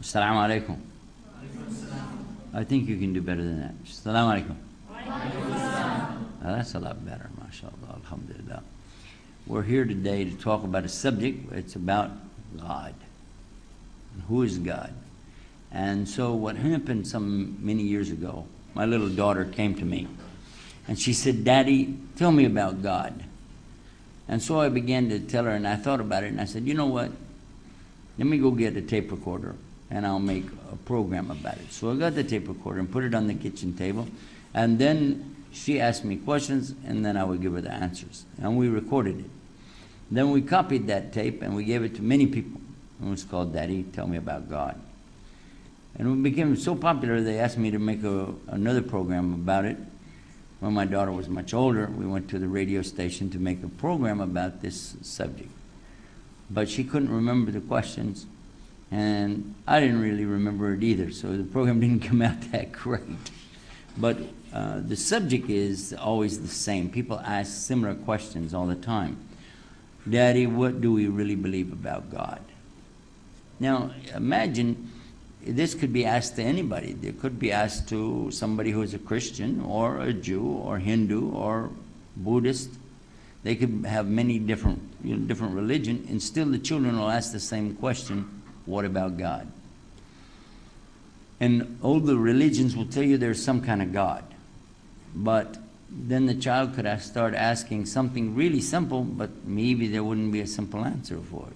Assalamu alaikum. I think you can do better than that. Assalamu alaikum. That's a lot better, mashallah, alhamdulillah. We're here today to talk about a subject. It's about God. Who is God? And so what happened many years ago, my little daughter came to me and she said, "Daddy, tell me about God." And so I began to tell her, and I thought about it, and I said, "You know what? Let me go get a tape recorder and I'll make a program about it." So I got the tape recorder and put it on the kitchen table, and then she asked me questions, and then I would give her the answers. And we recorded it. Then we copied that tape and we gave it to many people. It was called "Daddy, Tell Me About God." And it became so popular, they asked me to make another program about it. When my daughter was much older, we went to the radio station to make a program about this subject. But she couldn't remember the questions, and I didn't really remember it either, so the program didn't come out that great. But the subject is always the same. People ask similar questions all the time. "Daddy, what do we really believe about God?" Now, imagine this could be asked to anybody. It could be asked to somebody who is a Christian or a Jew or Hindu or Buddhist. They could have many different religion, and still the children will ask the same question: what about God? And all the religions will tell you there's some kind of God. But then the child could start asking something really simple, but maybe there wouldn't be a simple answer for it.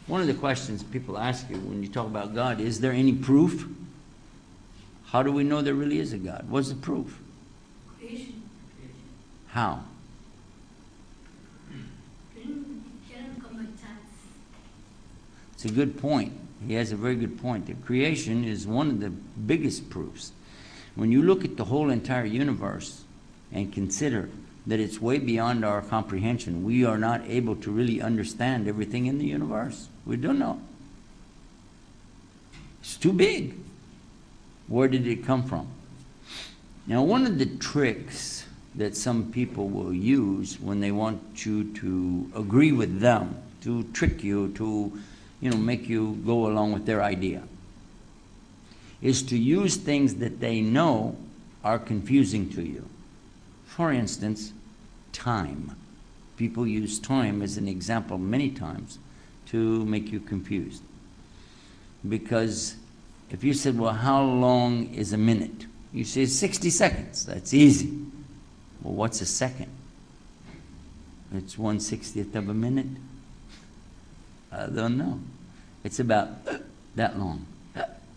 One of the questions people ask you when you talk about God, is there any proof? How do we know there really is a God? What's the proof? Creation. How? Didn't come by chance. It's a good point. He has a very good point. The creation is one of the biggest proofs. When you look at the whole entire universe and consider that it's way beyond our comprehension, we are not able to really understand everything in the universe. We don't know. It's too big. Where did it come from? Now, one of the tricks that some people will use when they want you to agree with them, to trick you, to make you go along with their idea, is to use things that they know are confusing to you. For instance, time. People use time as an example many times to make you confused. Because if you said, "Well, how long is a minute?" You say 60 seconds. That's easy. Well, what's a second? It's 1/60th of a minute? I don't know. It's about that long.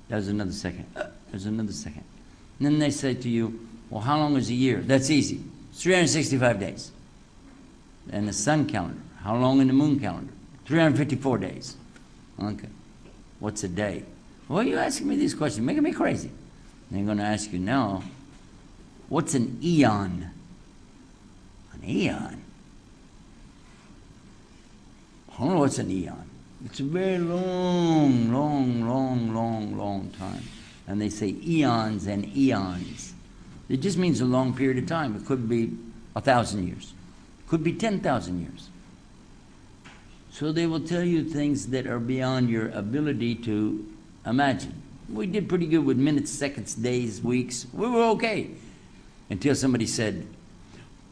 There's another second. There's another second. And then they say to you, "Well, how long is a year?" That's easy. It's 365 days. And the sun calendar. How long in the moon calendar? 354 days. Okay. What's a day? Well, you're asking me these questions, making me crazy. And they're going to ask you now, what's an eon? An eon? I don't know what's an eon. It's a very long time. And they say eons and eons. It just means a long period of time. It could be 1,000 years. It could be 10,000 years. So they will tell you things that are beyond your ability to imagine. We did pretty good with minutes, seconds, days, weeks. We were okay. Until somebody said,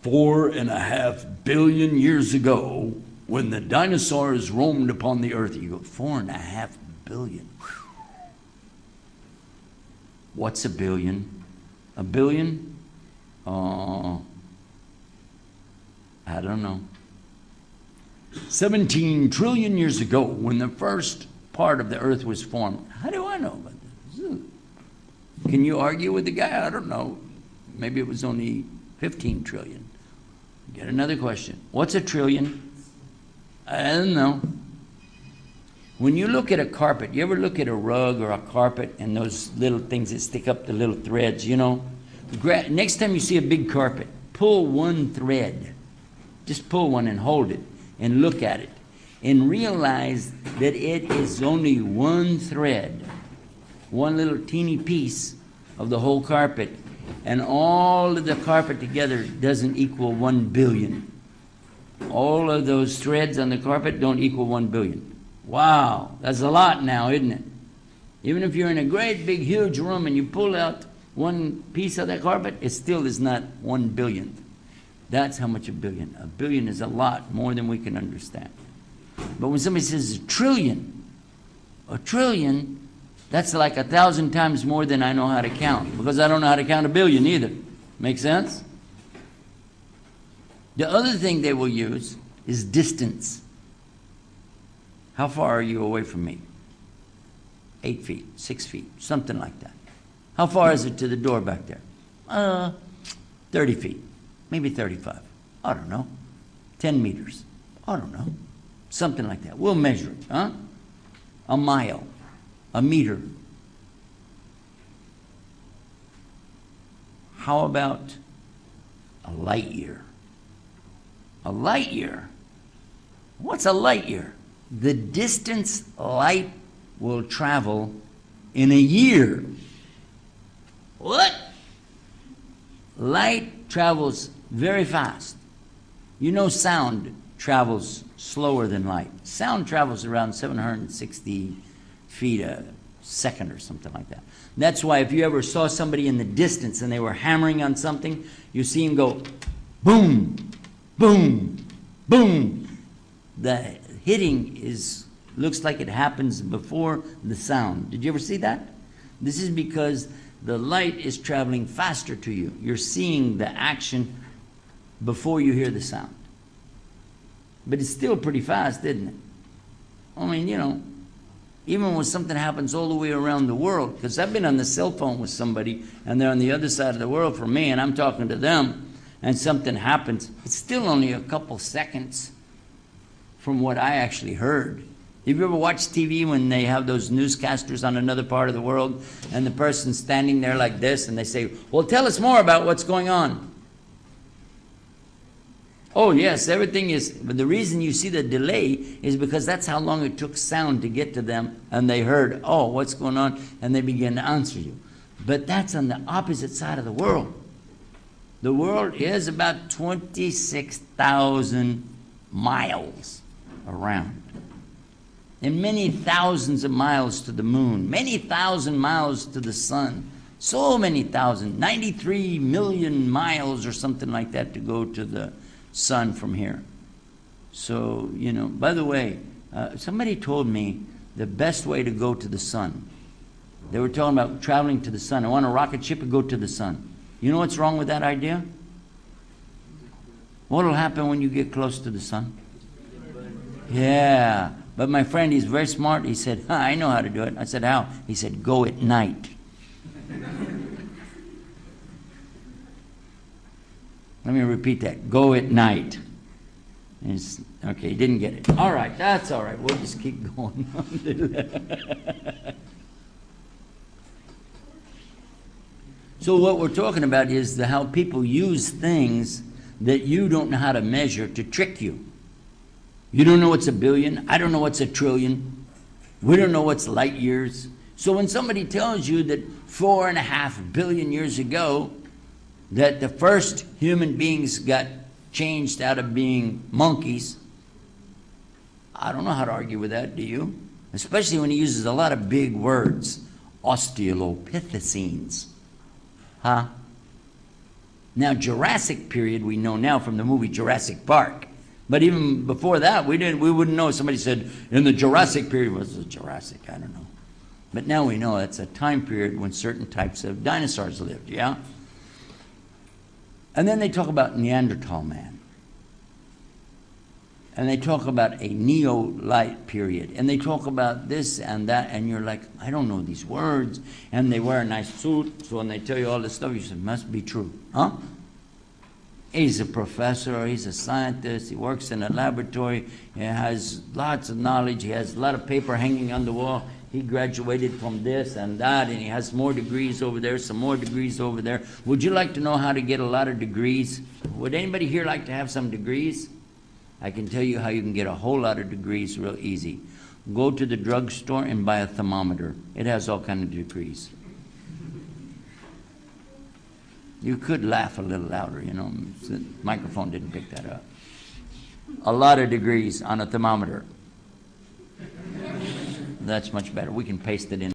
4.5 billion years ago, when the dinosaurs roamed upon the earth. You go, 4.5 billion. Whew. What's a billion? A billion? I don't know. 17 trillion years ago, when the first part of the earth was formed. How do I know about this? Can you argue with the guy? I don't know. Maybe it was only 15 trillion. Get another question. What's a trillion? I don't know. When you look at a carpet, you ever look at a rug or a carpet and those little things that stick up, the little threads, Next time you see a big carpet, pull one thread. Just pull one and hold it and look at it and realize that it is only one thread, one little teeny piece of the whole carpet, and all of the carpet together doesn't equal 1 billion. All of those threads on the carpet don't equal 1 billion. Wow, that's a lot now, isn't it? Even if you're in a great big huge room and you pull out one piece of that carpet, it still is not 1/100000th. That's how much a billion. A billion is a lot more than we can understand. But when somebody says a trillion, that's like 1,000 times more than I know how to count, because I don't know how to count a billion either. Make sense? The other thing they will use is distance. How far are you away from me? 8 feet, 6 feet, something like that. How far is it to the door back there? 30 feet, maybe 35. I don't know. 10 meters. I don't know. Something like that. We'll measure it, huh? A mile, a meter. How about a light year? A light year? What's a light year? The distance light will travel in a year. What? Light travels very fast. You know sound travels slower than light. Sound travels around 760 feet a second or something like that. That's why if you ever saw somebody in the distance and they were hammering on something, you see them go boom, boom, boom. The hitting looks like it happens before the sound. Did you ever see that? This is because the light is traveling faster to you. You're seeing the action before you hear the sound. But it's still pretty fast, isn't it? I mean, you know, even when something happens all the way around the world, because I've been on the cell phone with somebody and they're on the other side of the world from me and I'm talking to them and something happens, it's still only a couple seconds from what I actually heard. Have you ever watched TV when they have those newscasters on another part of the world and the person's standing there like this and they say, well, tell us more about what's going on? Oh, yes, everything is, but the reason you see the delay is because that's how long it took sound to get to them, and they heard, oh, what's going on, and they begin to answer you. But that's on the opposite side of the world. The world is about 26,000 miles around, and many thousands of miles to the moon, many thousand miles to the sun, so many thousand, 93 million miles or something like that to go to the sun from here. So, you know, by the way, somebody told me the best way to go to the sun. They were talking about traveling to the sun. I want a rocket ship to go to the sun. You know what's wrong with that idea? What will happen when you get close to the sun? Yeah. But my friend, he's very smart. He said, I know how to do it. I said, how? He said, go at night. Let me repeat that. Go at night. Okay, he didn't get it. All right, that's all right. We'll just keep going. So what we're talking about is how people use things that you don't know how to measure to trick you. You don't know what's a billion. I don't know what's a trillion. We don't know what's light years. So when somebody tells you that 4.5 billion years ago, that the first human beings got changed out of being monkeys, I don't know how to argue with that, do you? Especially when he uses a lot of big words. Australopithecines. Huh? Now, Jurassic period we know now from the movie Jurassic Park. But even before that, we wouldn't know. Somebody said, in the Jurassic period, was it Jurassic? I don't know. But now we know it's a time period when certain types of dinosaurs lived, yeah? And then they talk about Neanderthal man. And they talk about a Neolite period. And they talk about this and that. And you're like, I don't know these words. And they wear a nice suit. So when they tell you all this stuff, you say, must be true. Huh? He's a professor. He's a scientist. He works in a laboratory. He has lots of knowledge. He has a lot of paper hanging on the wall. He graduated from this and that, and he has more degrees over there, some more degrees over there. Would you like to know how to get a lot of degrees? Would anybody here like to have some degrees? I can tell you how you can get a whole lot of degrees real easy. Go to the drugstore and buy a thermometer. It has all kinds of degrees. You could laugh a little louder, you know. The microphone didn't pick that up. A lot of degrees on a thermometer. That's much better. We can paste it in.